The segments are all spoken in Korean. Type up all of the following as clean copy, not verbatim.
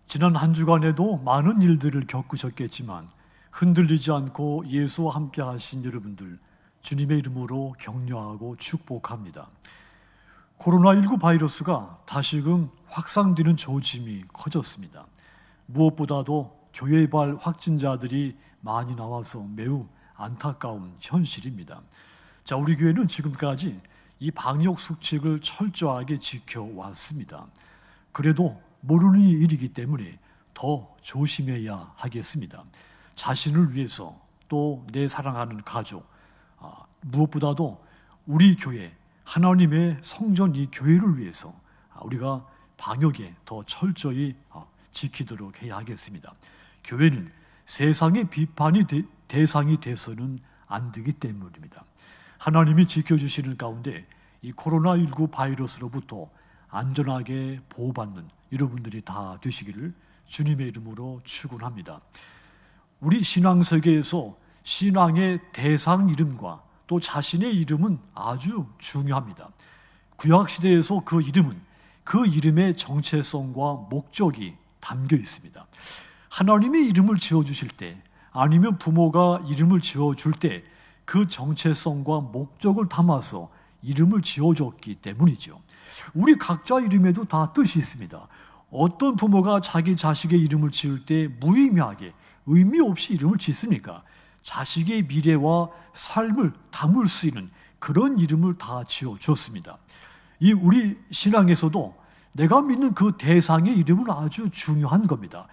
지난 한 주간에도 많은 일들을 겪으셨겠지만 흔들리지 않고 예수와 함께 하신 여러분들 주님의 이름으로 격려하고 축복합니다. 코로나19 바이러스가 다시금 확산되는 조짐이 커졌습니다. 무엇보다도 교회발 확진자들이 많이 나와서 매우 안타까운 현실입니다. 자, 우리 교회는 지금까지 이 방역 수칙을 철저하게 지켜왔습니다. 그래도 모르는 일이기 때문에 더 조심해야 하겠습니다. 자신을 위해서 또 내 사랑하는 가족, 무엇보다도 우리 교회, 하나님의 성전 이 교회를 위해서 우리가 방역에 더 철저히 지키도록 해야 하겠습니다. 교회는 세상의 비판이 대상이 돼서는 안 되기 때문입니다. 하나님이 지켜주시는 가운데 이 코로나19 바이러스로부터 안전하게 보호받는 여러분들이 다 되시기를 주님의 이름으로 축원합니다. 우리 신앙세계에서 신앙의 대상 이름과 또 자신의 이름은 아주 중요합니다. 구약시대에서 그 이름은 그 이름의 정체성과 목적이 담겨 있습니다. 하나님의 이름을 지어주실 때 아니면 부모가 이름을 지어줄 때 그 정체성과 목적을 담아서 이름을 지어줬기 때문이죠. 우리 각자 이름에도 다 뜻이 있습니다. 어떤 부모가 자기 자식의 이름을 지을 때 무의미하게 의미 없이 이름을 짓습니까? 자식의 미래와 삶을 담을 수 있는 그런 이름을 다 지어줬습니다. 이 우리 신앙에서도 내가 믿는 그 대상의 이름은 아주 중요한 겁니다.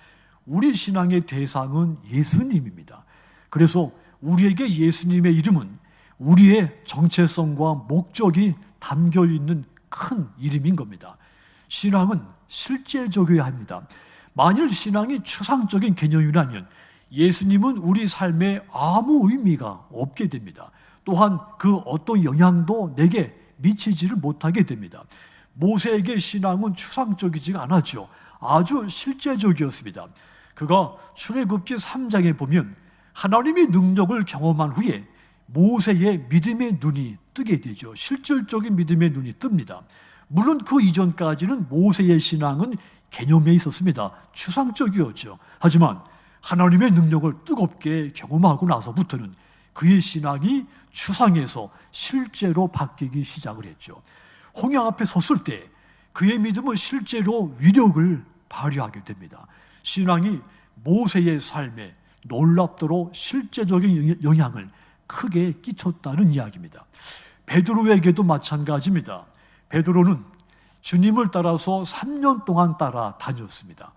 우리 신앙의 대상은 예수님입니다. 그래서 우리에게 예수님의 이름은 우리의 정체성과 목적이 담겨 있는 큰 이름인 겁니다. 신앙은 실제적이어야 합니다. 만일 신앙이 추상적인 개념이라면 예수님은 우리 삶에 아무 의미가 없게 됩니다. 또한 그 어떤 영향도 내게 미치지를 못하게 됩니다. 모세에게 신앙은 추상적이지가 않았죠. 아주 실제적이었습니다. 그가 출애굽기 3장에 보면 하나님의 능력을 경험한 후에 모세의 믿음의 눈이 뜨게 되죠. 실질적인 믿음의 눈이 뜹니다. 물론 그 이전까지는 모세의 신앙은 개념에 있었습니다. 추상적이었죠. 하지만 하나님의 능력을 뜨겁게 경험하고 나서부터는 그의 신앙이 추상에서 실제로 바뀌기 시작을 했죠. 홍해 앞에 섰을 때 그의 믿음은 실제로 위력을 발휘하게 됩니다. 신앙이 모세의 삶에 놀랍도록 실제적인 영향을 크게 끼쳤다는 이야기입니다. 베드로에게도 마찬가지입니다. 베드로는 주님을 따라서 3년 동안 따라다녔습니다.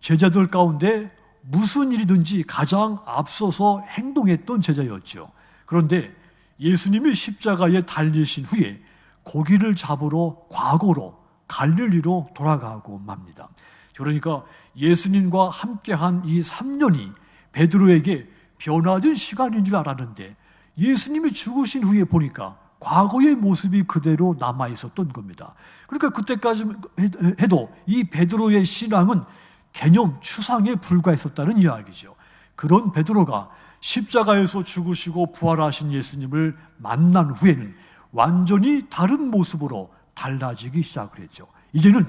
제자들 가운데 무슨 일이든지 가장 앞서서 행동했던 제자였죠. 그런데 예수님이 십자가에 달리신 후에 고기를 잡으러 과거로 갈릴리로 돌아가고 맙니다. 그러니까 예수님과 함께한 이 3년이 베드로에게 변화된 시간인 줄 알았는데 예수님이 죽으신 후에 보니까 과거의 모습이 그대로 남아있었던 겁니다. 그러니까 그때까지 해도 이 베드로의 신앙은 개념, 추상에 불과했었다는 이야기죠. 그런 베드로가 십자가에서 죽으시고 부활하신 예수님을 만난 후에는 완전히 다른 모습으로 달라지기 시작을 했죠. 이제는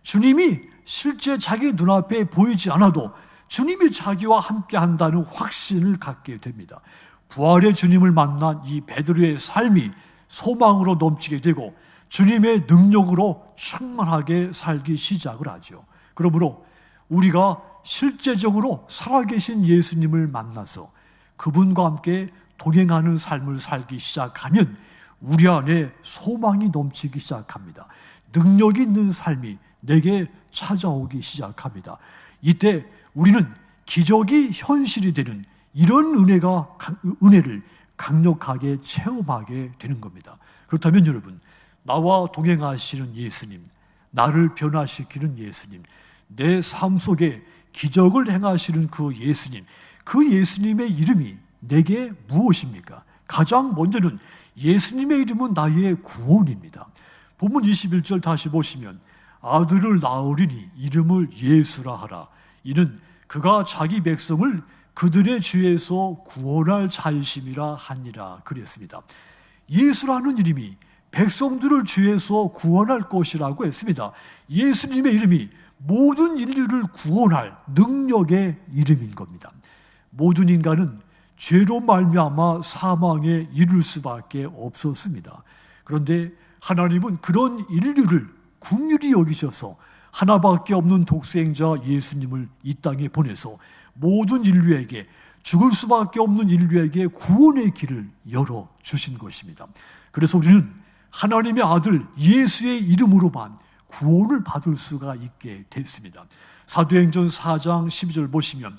주님이 실제 자기 눈앞에 보이지 않아도 주님이 자기와 함께 한다는 확신을 갖게 됩니다. 부활의 주님을 만난 이 베드로의 삶이 소망으로 넘치게 되고 주님의 능력으로 충만하게 살기 시작을 하죠. 그러므로 우리가 실제적으로 살아계신 예수님을 만나서 그분과 함께 동행하는 삶을 살기 시작하면 우리 안에 소망이 넘치기 시작합니다. 능력이 있는 삶이 내게 찾아오기 시작합니다. 이때 우리는 기적이 현실이 되는 이런 은혜를 강력하게 체험하게 되는 겁니다. 그렇다면 여러분, 나와 동행하시는 예수님, 나를 변화시키는 예수님, 내 삶 속에 기적을 행하시는 그 예수님의 이름이 내게 무엇입니까? 가장 먼저는 예수님의 이름은 나의 구원입니다. 본문 21절 다시 보시면 아들을 낳으리니 이름을 예수라 하라. 이는 그가 자기 백성을 그들의 죄에서 구원할 자이심이라 하니라 그랬습니다. 예수라는 이름이 백성들을 죄에서 구원할 것이라고 했습니다. 예수님의 이름이 모든 인류를 구원할 능력의 이름인 겁니다. 모든 인간은 죄로 말미암아 사망에 이를 수밖에 없었습니다. 그런데 하나님은 그런 인류를 긍휼히 여기셔서 하나밖에 없는 독생자 예수님을 이 땅에 보내서 모든 인류에게, 죽을 수밖에 없는 인류에게 구원의 길을 열어주신 것입니다. 그래서 우리는 하나님의 아들 예수의 이름으로만 구원을 받을 수가 있게 됐습니다. 사도행전 4장 12절 보시면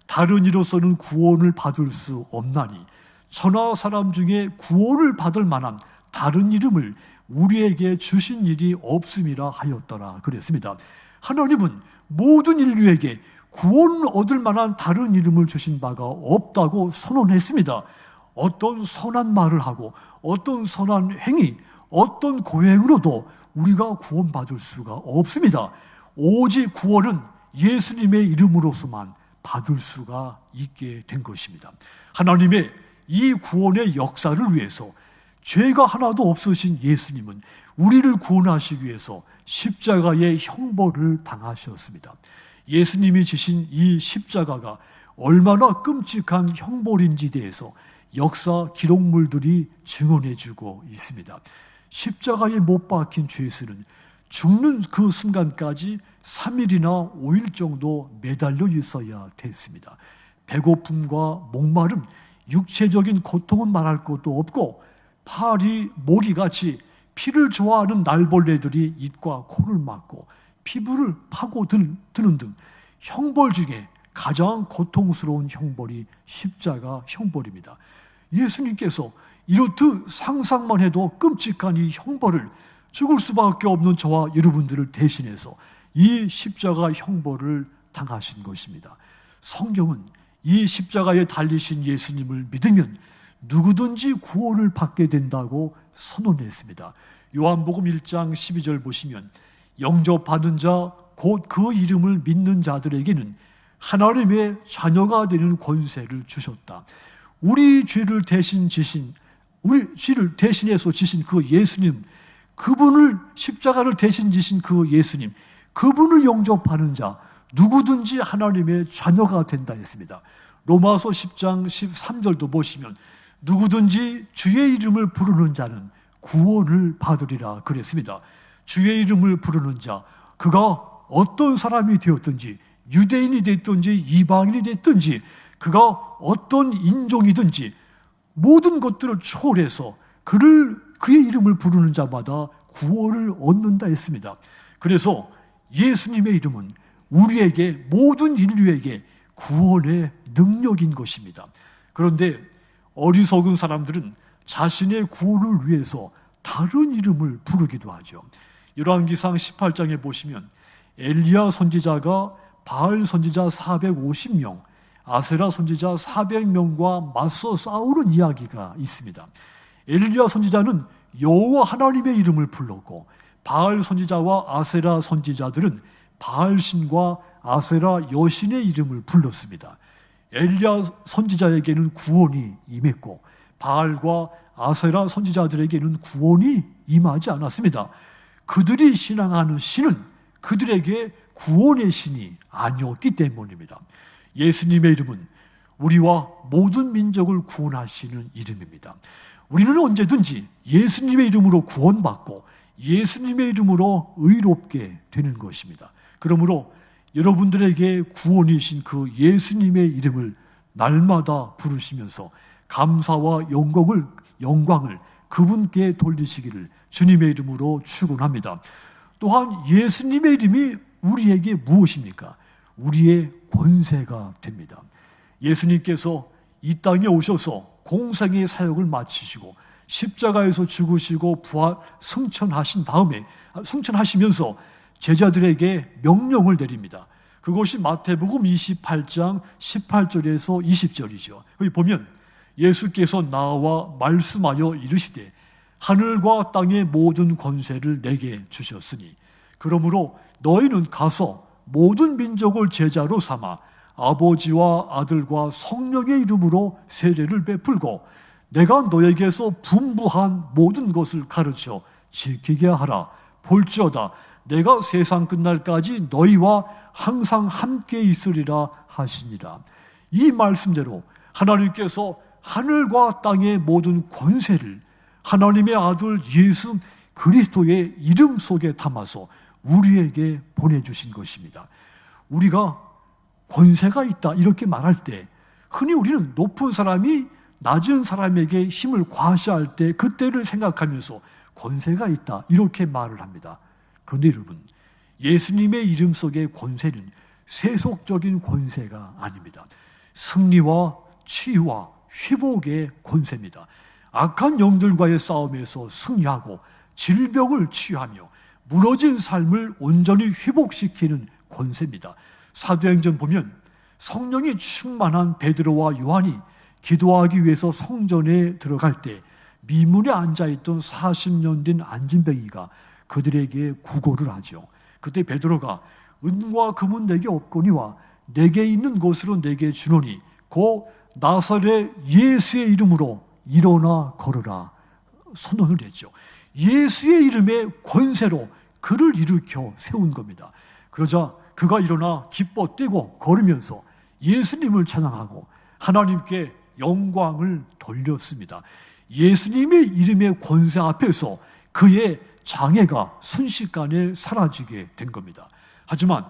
다른 이로서는 구원을 받을 수 없나니 천하 사람 중에 구원을 받을 만한 다른 이름을 우리에게 주신 일이 없음이라 하였더라 그랬습니다. 하나님은 모든 인류에게 구원을 얻을 만한 다른 이름을 주신 바가 없다고 선언했습니다. 어떤 선한 말을 하고 어떤 선한 행위, 어떤 고행으로도 우리가 구원받을 수가 없습니다. 오직 구원은 예수님의 이름으로서만 받을 수가 있게 된 것입니다. 하나님의 이 구원의 역사를 위해서 죄가 하나도 없으신 예수님은 우리를 구원하시기 위해서 십자가의 형벌을 당하셨습니다. 예수님이 지신 이 십자가가 얼마나 끔찍한 형벌인지에 대해서 역사 기록물들이 증언해주고 있습니다. 십자가에 못 박힌 죄수는 죽는 그 순간까지 3일이나 5일 정도 매달려 있어야 됐습니다. 배고픔과 목마름, 육체적인 고통은 말할 것도 없고 팔이 모기같이 피를 좋아하는 날벌레들이 입과 코를 막고 피부를 파고드는 등 형벌 중에 가장 고통스러운 형벌이 십자가 형벌입니다. 예수님께서 이렇듯 상상만 해도 끔찍한 이 형벌을, 죽을 수밖에 없는 저와 여러분들을 대신해서 이 십자가 형벌을 당하신 것입니다. 성경은 이 십자가에 달리신 예수님을 믿으면 누구든지 구원을 받게 된다고 선언했습니다. 요한복음 1장 12절 보시면 영접받은 자, 곧 그 이름을 믿는 자들에게는 하나님의 자녀가 되는 권세를 주셨다. 우리 죄를 대신해서 지신 그 예수님, 그분을, 십자가를 대신 지신 그 예수님, 그분을 영접하는 자 누구든지 하나님의 자녀가 된다 했습니다. 로마서 10장 13절도 보시면 누구든지 주의 이름을 부르는 자는 구원을 받으리라 그랬습니다. 주의 이름을 부르는 자, 그가 어떤 사람이 되었든지, 유대인이 됐든지 이방인이 됐든지, 그가 어떤 인종이든지 모든 것들을 초월해서 그의 이름을 부르는 자마다 구원을 얻는다 했습니다. 그래서 예수님의 이름은 우리에게, 모든 인류에게 구원의 능력인 것입니다. 그런데 어리석은 사람들은 자신의 구원을 위해서 다른 이름을 부르기도 하죠. 열왕기상 18장에 보시면 엘리야 선지자가 바알 선지자 450명, 아세라 선지자 400명과 맞서 싸우는 이야기가 있습니다. 엘리야 선지자는 여호와 하나님의 이름을 불렀고, 바알 선지자와 아세라 선지자들은 바알 신과 아세라 여신의 이름을 불렀습니다. 엘리야 선지자에게는 구원이 임했고 바알과 아세라 선지자들에게는 구원이 임하지 않았습니다. 그들이 신앙하는 신은 그들에게 구원의 신이 아니었기 때문입니다. 예수님의 이름은 우리와 모든 민족을 구원하시는 이름입니다. 우리는 언제든지 예수님의 이름으로 구원받고 예수님의 이름으로 의롭게 되는 것입니다. 그러므로 여러분들에게 구원이신 그 예수님의 이름을 날마다 부르시면서 감사와 영광을 그분께 돌리시기를 주님의 이름으로 축원합니다. 또한 예수님의 이름이 우리에게 무엇입니까? 우리의 권세가 됩니다. 예수님께서 이 땅에 오셔서 공생의 사역을 마치시고 십자가에서 죽으시고 승천하시면서 제자들에게 명령을 내립니다. 그것이 마태복음 28장 18절에서 20절이죠. 여기 보면 예수께서 나와 말씀하여 이르시되 하늘과 땅의 모든 권세를 내게 주셨으니 그러므로 너희는 가서 모든 민족을 제자로 삼아 아버지와 아들과 성령의 이름으로 세례를 베풀고 내가 너에게서 분부한 모든 것을 가르쳐 지키게 하라. 볼지어다 내가 세상 끝날까지 너희와 항상 함께 있으리라 하시니라. 이 말씀대로 하나님께서 하늘과 땅의 모든 권세를 하나님의 아들 예수 그리스도의 이름 속에 담아서 우리에게 보내주신 것입니다. 우리가 권세가 있다 이렇게 말할 때 흔히 우리는 높은 사람이 낮은 사람에게 힘을 과시할 때 그때를 생각하면서 권세가 있다 이렇게 말을 합니다. 그런데 여러분, 예수님의 이름 속의 권세는 세속적인 권세가 아닙니다. 승리와 치유와 회복의 권세입니다. 악한 영들과의 싸움에서 승리하고 질병을 치유하며 무너진 삶을 온전히 회복시키는 권세입니다. 사도행전 보면 성령이 충만한 베드로와 요한이 기도하기 위해서 성전에 들어갈 때 미문에 앉아있던 40년 된 안진뱅이가 그들에게 구걸을 하죠. 그때 베드로가 은과 금은 내게 없거니와 내게 있는 것으로 내게 주노니 곧 나사렛 예수의 이름으로 일어나 걸으라 선언을 했죠. 예수의 이름의 권세로 그를 일으켜 세운 겁니다. 그러자 그가 일어나 기뻐 뛰고 걸으면서 예수님을 찬양하고 하나님께 영광을 돌렸습니다. 예수님의 이름의 권세 앞에서 그의 장애가 순식간에 사라지게 된 겁니다. 하지만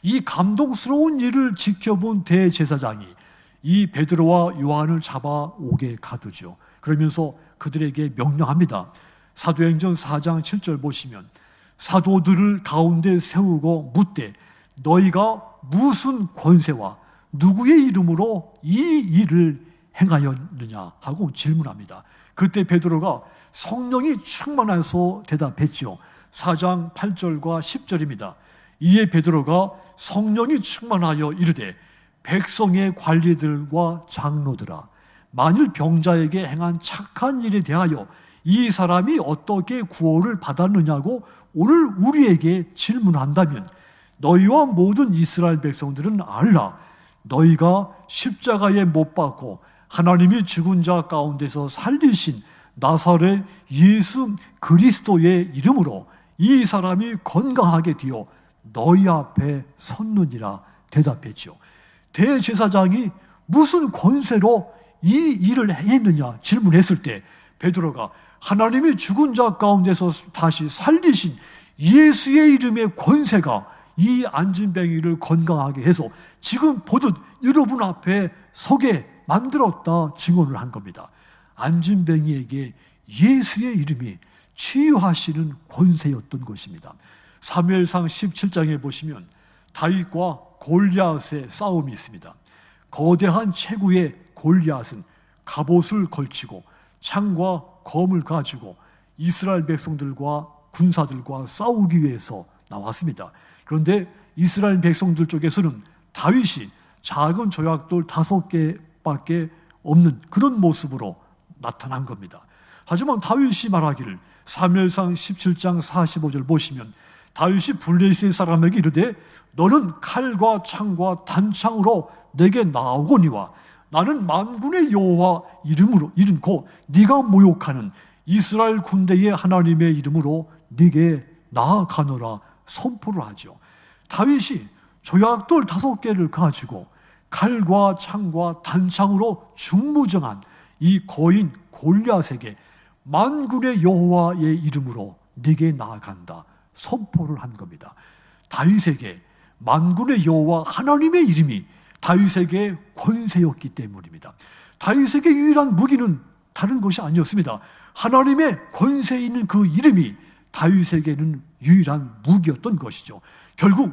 이 감동스러운 일을 지켜본 대제사장이 이 베드로와 요한을 잡아오게 가두죠. 그러면서 그들에게 명령합니다. 사도행전 4장 7절 보시면 사도들을 가운데 세우고 묻되 너희가 무슨 권세와 누구의 이름으로 이 일을 행하였느냐 하고 질문합니다. 그때 베드로가 성령이 충만해서 대답했죠. 4장 8절과 10절입니다. 이에 베드로가 성령이 충만하여 이르되 백성의 관리들과 장로들아 만일 병자에게 행한 착한 일에 대하여 이 사람이 어떻게 구원을 받았느냐고 오늘 우리에게 질문한다면 너희와 모든 이스라엘 백성들은 알라. 너희가 십자가에 못 박고 하나님이 죽은 자 가운데서 살리신 나사렛 예수 그리스도의 이름으로 이 사람이 건강하게 되어 너희 앞에 섰느니라 대답했죠. 대제사장이 무슨 권세로 이 일을 행했느냐 질문했을 때 베드로가 하나님이 죽은 자 가운데서 다시 살리신 예수의 이름의 권세가 이 안진뱅이를 건강하게 해서 지금 보듯 여러분 앞에 서게 만들었다 증언을 한 겁니다. 안진뱅이에게 예수의 이름이 치유하시는 권세였던 것입니다. 사무엘상 17장에 보시면 다윗과 골리앗의 싸움이 있습니다. 거대한 체구의 골리앗은 갑옷을 걸치고 창과 검을 가지고 이스라엘 백성들과 군사들과 싸우기 위해서 나왔습니다. 그런데 이스라엘 백성들 쪽에서는 다윗이 작은 조약돌 5개밖에 없는 그런 모습으로 나타난 겁니다. 하지만 다윗이 말하기를 사무엘상 17장 45절 보시면 다윗이 블레셋 사람에게 이르되 너는 칼과 창과 단창으로 내게 나오거니와 나는 만군의 여호와 이름으로 이름 곧 네가 모욕하는 이스라엘 군대의 하나님의 이름으로 네게 나아가노라 선포를 하죠. 다윗이 조약돌 5개를 가지고 칼과 창과 단창으로 중무정한 이 거인 골리앗에게 만군의 여호와의 이름으로 네게 나아간다 선포를 한 겁니다. 다윗에게 만군의 여호와 하나님의 이름이 다윗에게 권세였기 때문입니다. 다윗에게 유일한 무기는 다른 것이 아니었습니다. 하나님의 권세 있는 그 이름이 다윗에게는 유일한 무기였던 것이죠. 결국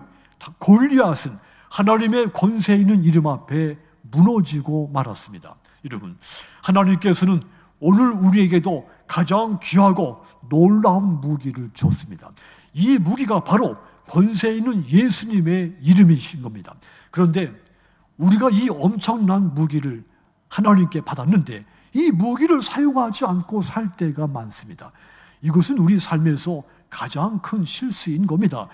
골리앗은 하나님의 권세 있는 이름 앞에 무너지고 말았습니다. 여러분, 하나님께서는 오늘 우리에게도 가장 귀하고 놀라운 무기를 줬습니다. 이 무기가 바로 권세 있는 예수님의 이름이신 겁니다. 그런데 우리가 이 엄청난 무기를 하나님께 받았는데 이 무기를 사용하지 않고 살 때가 많습니다. 이것은 우리 삶에서 가장 큰 실수인 겁니다.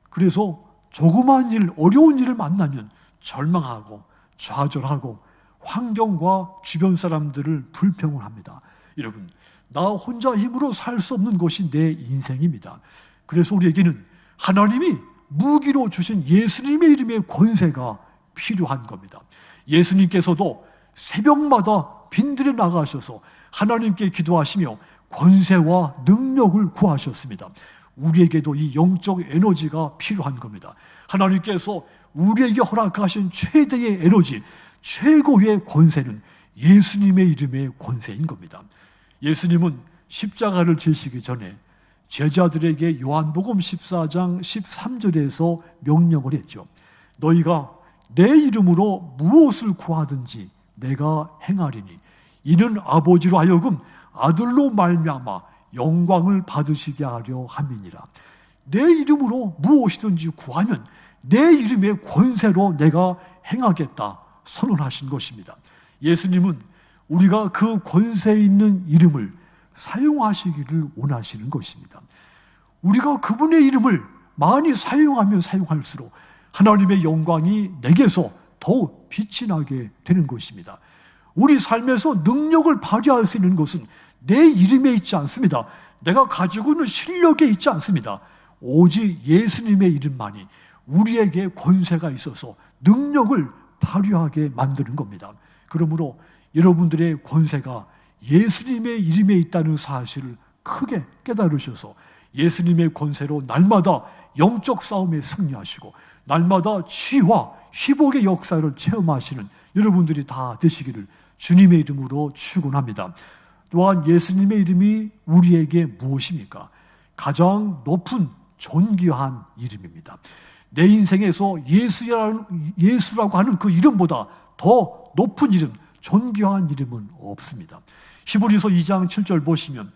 그래서 조그만 일, 어려운 일을 만나면 절망하고 좌절하고 환경과 주변 사람들을 불평을 합니다. 여러분, 나 혼자 힘으로 살 수 없는 것이 내 인생입니다. 그래서 우리에게는 하나님이 무기로 주신 예수님의 이름의 권세가 필요한 겁니다. 예수님께서도 새벽마다 빈들에 나가셔서 하나님께 기도하시며 권세와 능력을 구하셨습니다. 우리에게도 이 영적 에너지가 필요한 겁니다. 하나님께서 우리에게 허락하신 최대의 에너지, 최고의 권세는 예수님의 이름의 권세인 겁니다. 예수님은 십자가를 지시기 전에 제자들에게 요한복음 14장 13절에서 명령을 했죠. 너희가 내 이름으로 무엇을 구하든지 내가 행하리니 이는 아버지로 하여금 아들로 말미암아 영광을 받으시게 하려 함이니라. 내 이름으로 무엇이든지 구하면 내 이름의 권세로 내가 행하겠다 선언하신 것입니다. 예수님은 우리가 그 권세 있는 이름을 사용하시기를 원하시는 것입니다. 우리가 그분의 이름을 많이 사용하면 사용할수록 하나님의 영광이 내게서 더욱 빛이 나게 되는 것입니다. 우리 삶에서 능력을 발휘할 수 있는 것은 내 이름에 있지 않습니다. 내가 가지고 있는 실력에 있지 않습니다. 오직 예수님의 이름만이 우리에게 권세가 있어서 능력을 발휘하게 만드는 겁니다. 그러므로 여러분들의 권세가 예수님의 이름에 있다는 사실을 크게 깨달으셔서 예수님의 권세로 날마다 영적 싸움에 승리하시고 날마다 치유와 회복의 역사를 체험하시는 여러분들이 다 되시기를 주님의 이름으로 축원합니다. 또한 예수님의 이름이 우리에게 무엇입니까? 가장 높은 존귀한 이름입니다. 내 인생에서 예수라고 하는 그 이름보다 더 높은 이름, 존귀한 이름은 없습니다. 히브리서 2장 7절 보시면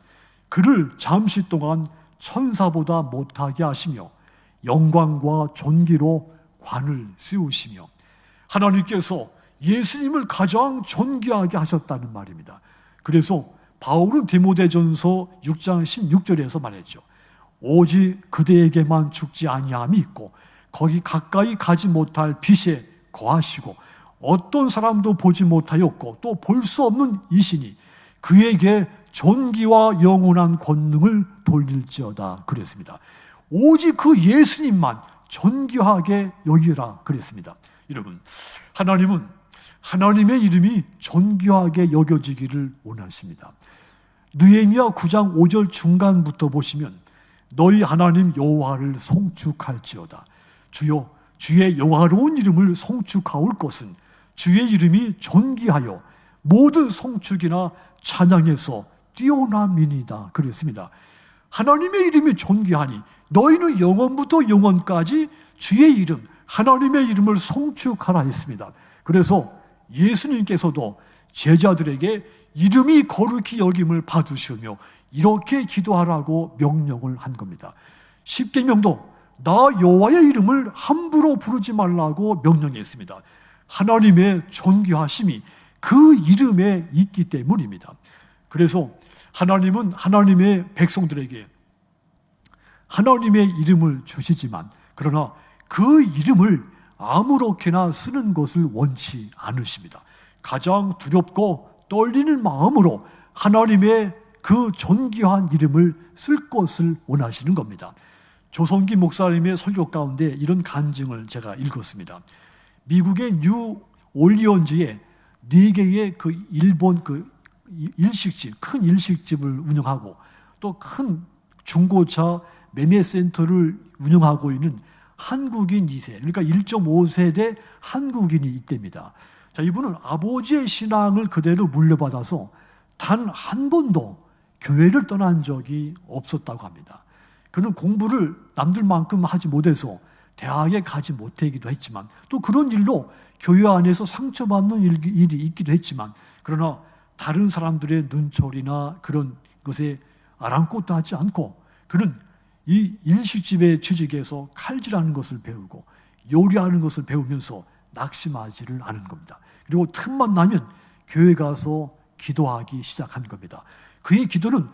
그를 잠시 동안 천사보다 못하게 하시며 영광과 존귀로 관을 씌우시며, 하나님께서 예수님을 가장 존귀하게 하셨다는 말입니다. 그래서 바울은 디모데전서 6장 16절에서 말했죠. 오직 그대에게만 죽지 아니함이 있고 거기 가까이 가지 못할 빛에 거하시고 어떤 사람도 보지 못하였고 또 볼 수 없는 이시니 그에게 존귀와 영원한 권능을 돌릴지어다 그랬습니다. 오직 그 예수님만 존귀하게 여기라 그랬습니다. 여러분, 하나님은 하나님의 이름이 존귀하게 여겨지기를 원하십니다. 느헤미야 9장 5절 중간부터 보시면 너희 하나님 여호와를 송축할지어다. 주여, 주의 영화로운 이름을 송축하올 것은 주의 이름이 존귀하여 모든 송축이나 찬양에서 뛰어남이니이다 그랬습니다. 하나님의 이름이 존귀하니 너희는 영원부터 영원까지 주의 이름, 하나님의 이름을 송축하라 했습니다. 그래서 예수님께서도 제자들에게 이름이 거룩히 여김을 받으시며 이렇게 기도하라고 명령을 한 겁니다. 십계명도 나 여호와의 이름을 함부로 부르지 말라고 명령했습니다. 하나님의 존귀하심이 그 이름에 있기 때문입니다. 그래서 하나님은 하나님의 백성들에게 하나님의 이름을 주시지만 그러나 그 이름을 아무렇게나 쓰는 것을 원치 않으십니다. 가장 두렵고 떨리는 마음으로 하나님의 그 존귀한 이름을 쓸 것을 원하시는 겁니다. 조성기 목사님의 설교 가운데 이런 간증을 제가 읽었습니다. 미국의 뉴 올리언즈에 4개의 그 일본 그 일식집, 큰 일식집을 운영하고 또 큰 중고차 매매센터를 운영하고 있는 한국인 2세, 그러니까 1.5세대 한국인이 있답니다. 자, 이분은 아버지의 신앙을 그대로 물려받아서 단 한 번도 교회를 떠난 적이 없었다고 합니다. 그는 공부를 남들만큼 하지 못해서 대학에 가지 못하기도 했지만 또 그런 일로 교회 안에서 상처받는 일이 있기도 했지만 그러나 다른 사람들의 눈초리나 그런 것에 아랑곳도 하지 않고 그는 이 일식집에 취직해서 칼질하는 것을 배우고 요리하는 것을 배우면서 낙심하지를 않은 겁니다. 그리고 틈만 나면 교회 가서 기도하기 시작한 겁니다. 그의 기도는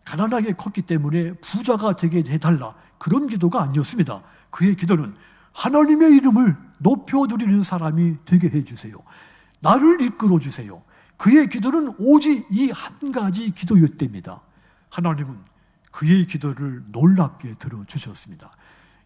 가난하게 컸기 때문에 부자가 되게 해달라 그런 기도가 아니었습니다. 그의 기도는 하나님의 이름을 높여드리는 사람이 되게 해주세요. 나를 이끌어주세요. 그의 기도는 오직 이 한 가지 기도였답니다. 하나님은 그의 기도를 놀랍게 들어주셨습니다.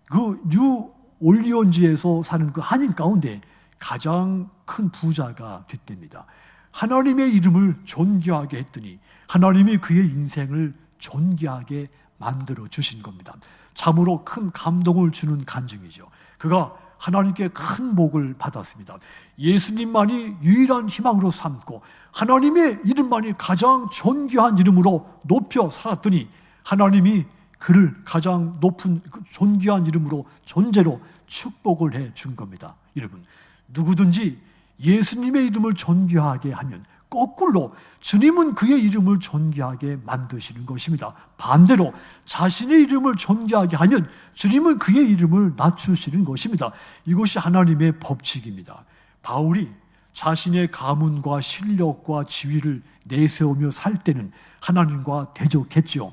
그 뉴 올리언즈에서 사는 그 한인 가운데 가장 큰 부자가 됐답니다. 하나님의 이름을 존귀하게 했더니 하나님이 그의 인생을 존귀하게 만들어 주신 겁니다. 참으로 큰 감동을 주는 간증이죠. 그가 하나님께 큰 복을 받았습니다. 예수님만이 유일한 희망으로 삼고 하나님의 이름만이 가장 존귀한 이름으로 높여 살았더니 하나님이 그를 가장 높은 존귀한 이름으로 존재로 축복을 해 준 겁니다. 여러분, 누구든지 예수님의 이름을 존귀하게 하면 거꾸로 주님은 그의 이름을 존귀하게 만드시는 것입니다. 반대로 자신의 이름을 존귀하게 하면 주님은 그의 이름을 낮추시는 것입니다. 이것이 하나님의 법칙입니다. 바울이 자신의 가문과 실력과 지위를 내세우며 살 때는 하나님과 대적했죠.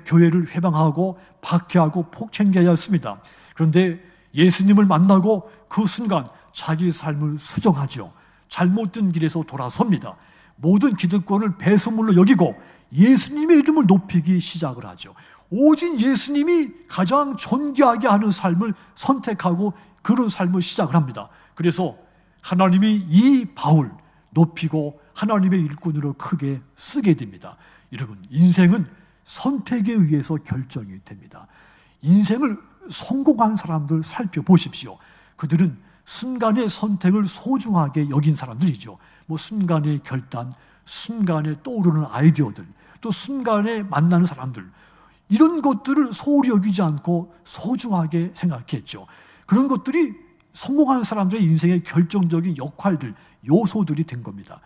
교회를 회방하고 박해하고 폭행하였습니다. 그런데 예수님을 만나고 그 순간 자기 삶을 수정하죠. 잘못된 길에서 돌아섭니다. 모든 기득권을 배설물로 여기고 예수님의 이름을 높이기 시작을 하죠. 오직 예수님이 가장 존귀하게 하는 삶을 선택하고 그런 삶을 시작을 합니다. 그래서 하나님이 이 바울 높이고 하나님의 일꾼으로 크게 쓰게 됩니다. 여러분, 인생은 선택에 의해서 결정이 됩니다. 인생을 성공한 사람들 살펴보십시오. 그들은 순간의 선택을 소중하게 여긴 사람들이죠. 순간의 결단, 순간에 떠오르는 아이디어들, 또 순간에 만나는 사람들, 이런 것들을 소홀히 여기지 않고 소중하게 생각했죠. 그런 것들이 성공한 사람들의 인생의 결정적인 역할들, 요소들이 된 겁니다.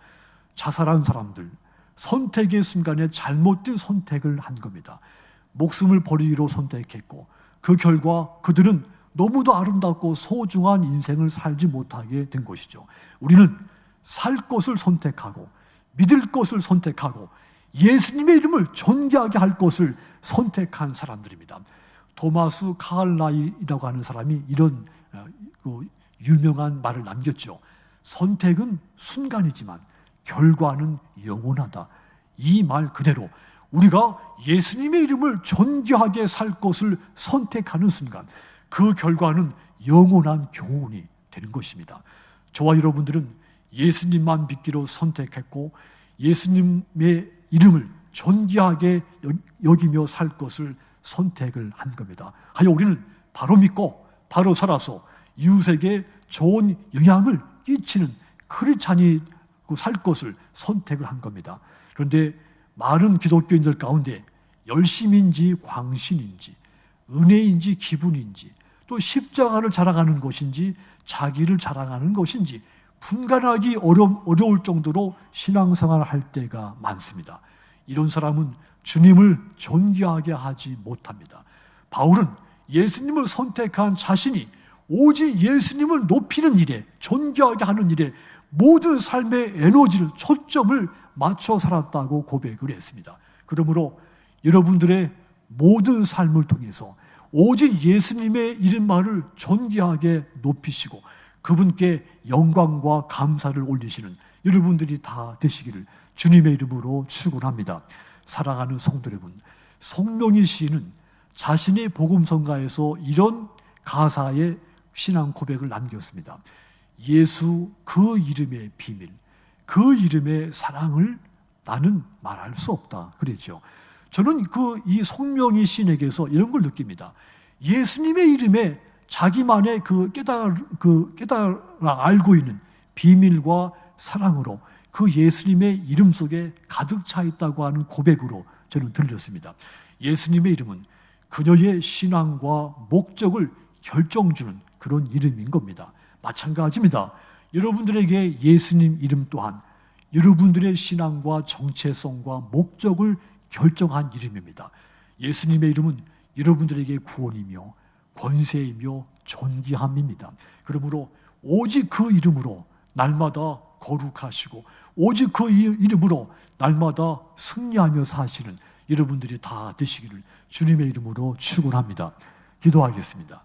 자살한 사람들, 선택의 순간에 잘못된 선택을 한 겁니다. 목숨을 버리기로 선택했고 그 결과 그들은 너무도 아름답고 소중한 인생을 살지 못하게 된 것이죠. 우리는 살 것을 선택하고 믿을 것을 선택하고 예수님의 이름을 존귀하게 할 것을 선택한 사람들입니다. 토마스 카할라이라고 하는 사람이 이런 유명한 말을 남겼죠. 선택은 순간이지만 결과는 영원하다. 이 말 그대로 우리가 예수님의 이름을 존귀하게 살 것을 선택하는 순간 그 결과는 영원한 교훈이 되는 것입니다. 저와 여러분들은 예수님만 믿기로 선택했고 예수님의 이름을 존귀하게 여기며 살 것을 선택을 한 겁니다. 하여 우리는 바로 믿고 바로 살아서 이웃에게 좋은 영향을 끼치는 크리스찬이 살 것을 선택을 한 겁니다. 그런데 많은 기독교인들 가운데 열심인지 광신인지 은혜인지 기분인지 또 십자가를 자랑하는 것인지 자기를 자랑하는 것인지 분간하기 어려울 정도로 신앙생활을 할 때가 많습니다. 이런 사람은 주님을 존귀하게 하지 못합니다. 바울은 예수님을 선택한 자신이 오직 예수님을 높이는 일에, 존귀하게 하는 일에 모든 삶의 에너지를, 초점을 맞춰 살았다고 고백을 했습니다. 그러므로 여러분들의 모든 삶을 통해서 오직 예수님의 이름만을 존귀하게 높이시고 그분께 영광과 감사를 올리시는 여러분들이 다 되시기를 주님의 이름으로 축원합니다. 사랑하는 성도 여러분, 송명희 시인은 자신의 복음성가에서 이런 가사의 신앙 고백을 남겼습니다. 예수 그 이름의 비밀, 그 이름의 사랑을 나는 말할 수 없다 그랬죠. 저는 이 송명희 시인에게서 이런 걸 느낍니다. 예수님의 이름에 자기만의 깨달아 알고 있는 비밀과 사랑으로 그 예수님의 이름 속에 가득 차 있다고 하는 고백으로 저는 들렸습니다. 예수님의 이름은 그녀의 신앙과 목적을 결정주는 그런 이름인 겁니다. 마찬가지입니다. 여러분들에게 예수님 이름 또한 여러분들의 신앙과 정체성과 목적을 결정한 이름입니다. 예수님의 이름은 여러분들에게 구원이며 권세이며 존귀함입니다. 그러므로 오직 그 이름으로 날마다 거룩하시고 오직 그 이름으로 날마다 승리하며 사시는 여러분들이 다 되시기를 주님의 이름으로 축원합니다. 기도하겠습니다.